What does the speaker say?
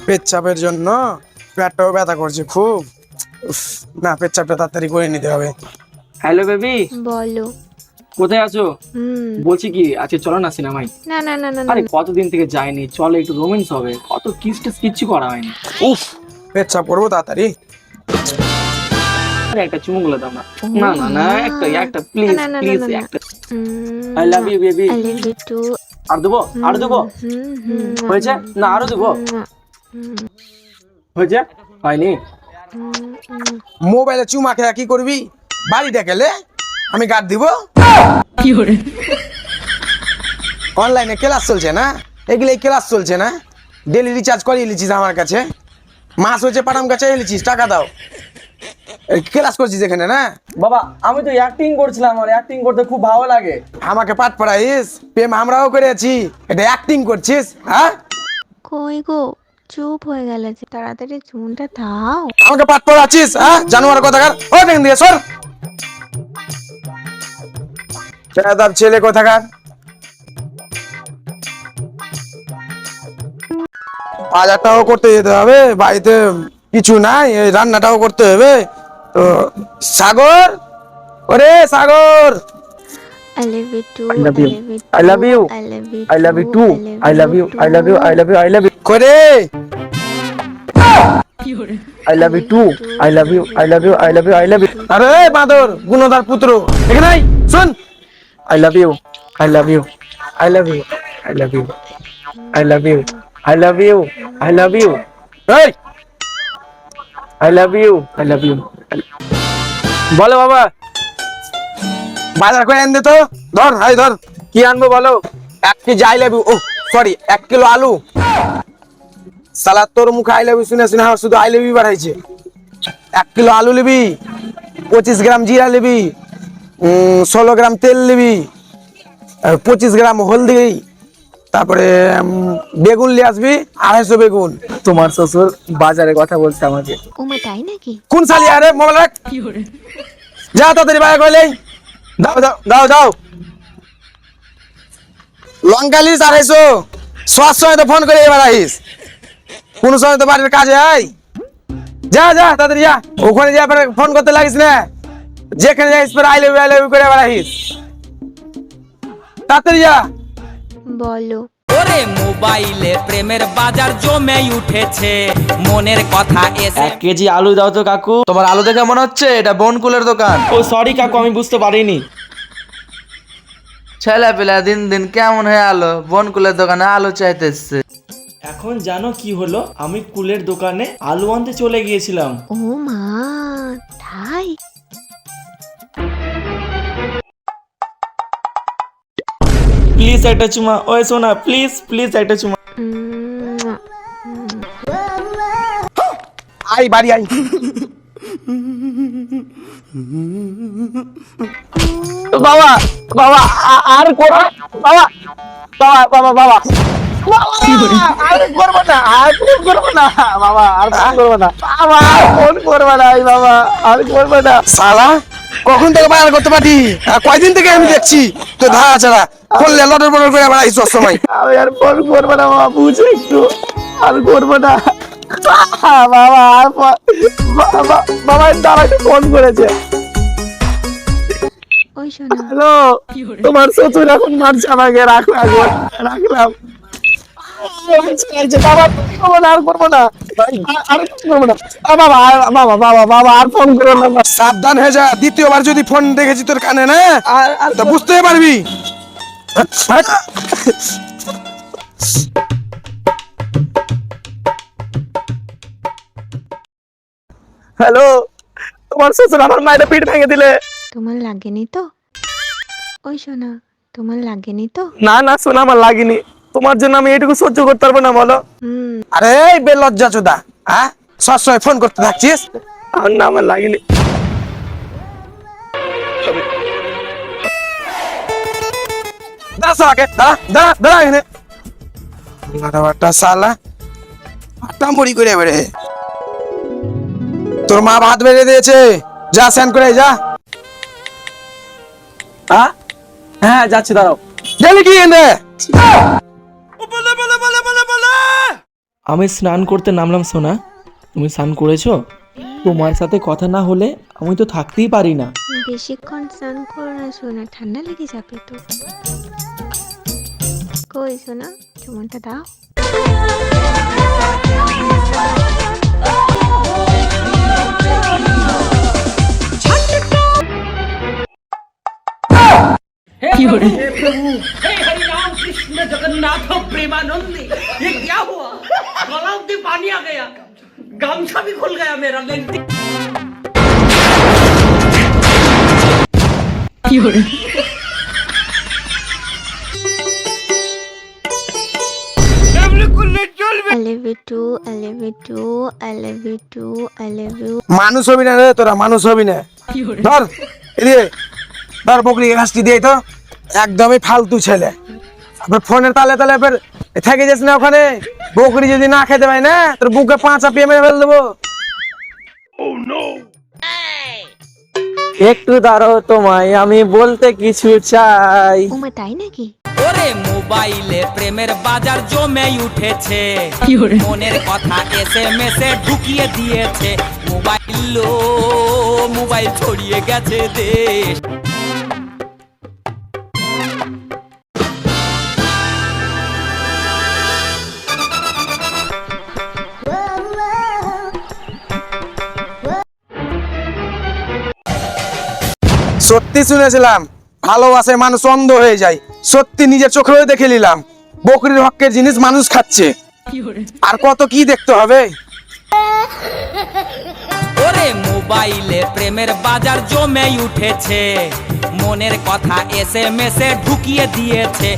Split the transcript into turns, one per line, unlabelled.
পেচ্ছাপের জন্য পেটটাও ব্যথা করছে খুব। উফ, না পেচ্ছাপটা তাড়াতাড়ি করে নিতে হবে।
হ্যালো বেবি,
বলো।
কোথায় আছো? বলছি কি আজকে চলো না সিনেমায়।
না না না না না।
আরে কতদিন থেকে যাইনি, চলো একটু রোম্যান্স হবে। কত কিচ্ছু করা হয়নি।
উফ, পেচ্ছাপ করবো তাড়াতাড়ি।
আরে একটা চুমু গুলো দাও না। না না না, একটা প্লিজ
না, না, না,
প্লিজ
না, না।
একটা। I love you baby.
I love you too.
আর দেবো হয়েছে না? আরো দেবো হয়েছে? হয়নি?
মোবাইলে চুমা খেয়া কি করবি? বাড়িটা গেলে আমি গার্ড দিব। অনলাইনে ক্লাস চলছে না, এগুলো ক্লাস চলছে না। ডেলি রিচার্জ করিয়ে লিছিস আমার কাছে, মাস হয়েছে পাঠাম কাছে লিছিস, টাকা দাও। ক্লাস করছিস এখানে না?
বাবা আমি তো অ্যাক্টিং করছিলাম, আর অ্যাক্টিং করতে খুব ভালো লাগে।
আমাকে পাঠ পড়াইস? প্রেম আমরাও করেছি, এটা অ্যাক্টিং করছিস? হ্যাঁ,
কই গো, চুপ হয়ে গেলে যে, তাড়াতাড়ি চুনটা দাও।
আমাকে পাঠ পড়াচ্ছিস? হ্যাঁ, জানোয়ার কোথাকার, ও দেখেন দিয়ে সর। বেয়াদব ছেলে কোথাকার। বাজারটাও করতে যেতে হবে, বাড়িতে কিছু নাই, এই রান্নাটাও করতে হবে। তো সাগর, ওরে সাগর,
I love you too.
I love you. I love you.
I love you.
I love you too. I love you. I love you. I love you. I love you.
করে
I love you too. I love you. I love you. I love you. I love you.
আরে বাঁদর গুণদার পুত্র, এখানে আয়, শোন।
I love you. I love you. I love you. I love you. I love you. I love you. I love you.
এই
I love you. I love you. বলো বাবা,
বাজার করে এনে দে তো। ধর, হাই ধর।
কি আনবো বলো?
1 কেজি আই লাভ ইউ, ও সরি 1 কিলো আলু। সালাদ তোর মুখে আই লাভ ইউ শুনে শুনে শুধু আই লাভ ইউ বাড়াইছে। 1 কিলো আলু নিবি, 25 গ্রাম জিরা নিবি, 16 গ্রাম তেল নিবি, 25 গ্রাম হলদি, তারপরে বেগুন নিয়ে আসবি 250 বেগুন।
তোমার শ্বশুর বাজারে কথা বলছে আমাকে।
ওমা তাই নাকি?
কোন সালি আরে মোবাইল রাখ। যা তাড়াতাড়ি বাইরে কইলে দাও দাও দাও দাও। লঙ্কা লিস 250। সব সময় তো ফোন করে এবার আইস, কোন সময় তো বাড়ির কাজে আই। যা যা তাড়াতাড়ি যা, ওখানে যা ফোন করতে লাগিস না, যেখানে যাইস পরে আই লাভ ইউ করে এবার আইস। তাড়াতাড়ি যা।
বলো।
ওরে মোবাইলে প্রেমের বাজার জমে উঠেছে, মনের কথা এসে।
1 কেজি আলু দাও তো কাকু।
তোমার আলু দেখে মনে হচ্ছে এটা বনকুলের দোকান।
ও সরি কাকু, আমি বুঝতে পারিনি।
ছেলে পেলা দিন দিন কেমন হয়ে আলো, বনকুলের দোকানে আলু চাইতে এসছে।
এখন জানো কি হলো? আমি কুলের দোকানে আলু আনতে চলে গিয়েছিলাম।
ও মা, তাই?
প্লিজ একটা চুমা। ওই সোনা, প্লিজ প্লিজ একটা চুমা।
আই বাড়ি আই।
বাবা বাবা আর করো বাবা, বাবা বাবা বাবা আর করবো না, আর করবো না বাবা, আর করবো না বাবা, আর ফোন করবো না বাবা, আর করবো না।
শালা কখন থেকে বাজার করতে পারি, কয়দিন থেকে আমি দেখছি তো ধারা ছাড়া করলে লটর বটর করে বেড়াইছ সব সময়।
আমি আর ফোন করবো না বাবা, বুঝে একটু, আর করবো না বাবা। আর বাবা দাঁড়াতে ফোন করেছে।
ওই শোনা।
হ্যালো, তোমার শ্বশুর এখন মারছে আমাকে। রাখলাম। বাবা আর করবো না, আর করবো না বাবা, বাবা বাবা বাবা আর ফোন করো না।
সাবধান হয়ে যা, দ্বিতীয়বার যদি ফোন দেখেছি তোর কানে না তা বুঝতে পারবি।
হ্যালো, তোমার শ্বশুর আমার মায়ের পিঠ ভেঙে দিলে।
তোমার লাগেনি তো? ওই শোনা, তোমার লাগেনি তো?
না না শোনা, আমার লাগেনি। তোমার জন্য আমি এটুকু সহ্য করতে পারবো না বলো?
আরে এই বেলজ্জা চোদা, হ্যাঁ সবসময় ফোন করতে থাকছিস।
আর না, আমার লাগেনি।
দাঁড়া শালাকে, দাঁড়া দাঁড়া দাঁড়া এখানে। লাটাবাটা শালা আটাম পড়ি করে বেড়ে। তোর মা ভাত বেড়ে দিয়েছে, যা স্যান করে যা।
হ্যাঁ যাচ্ছি, দাঁড়াও।
গেলি কি এনে?
আমি স্নান করতে নামলাম সোনা, তুমি স্নান করেছো? তোমার সাথে কথা না হলে আমি তো থাকতেই পারি না।
বেশিক্ষণ স্নান করো না সোনা, ঠান্ডা লেগে যাবে তো। কই সোনা, চুমনটা দাও। I love you too, I love you too, I love you too, I love you.
মানুষ হবি না রে তোরা, মানুষ হবি না। ধর এদিকে, ধর বকরি ঘাসটি দিয়ে তো, একদমই ফালতু ছেলে। আবার ফোনের তালে তালে ফের থেকে যাস না ওখানে। বকরি যদি না খেতে পাই না, তোর বুকে 5 চাপিয়ে মেরে ফেল দেবো।
একটু দাঁড়াও, তোমায় আমি বলতে কিছু চাই।
ওমা তাই নাকি?
ওরে মোবাইলে প্রেমের বাজার জমে উঠেছে, মনের কথা SMS-এ ঢুকিয়ে দিয়েছে। মোবাইল ছড়িয়ে গেছে দেশ।
সত্যি শুনেছিলাম ভালোবাসায় মানুষ অন্ধ হয়ে যায়, সত্যি নিজের চোখেও দেখে নিলাম বকরির হকের জিনিস মানুষ খাচ্ছে। আর কত কি দেখতে হবে।
ওরে মোবাইলে প্রেমের বাজার জমে উঠেছে, মনের কথা SMS-এ ঢুকিয়ে দিয়েছে।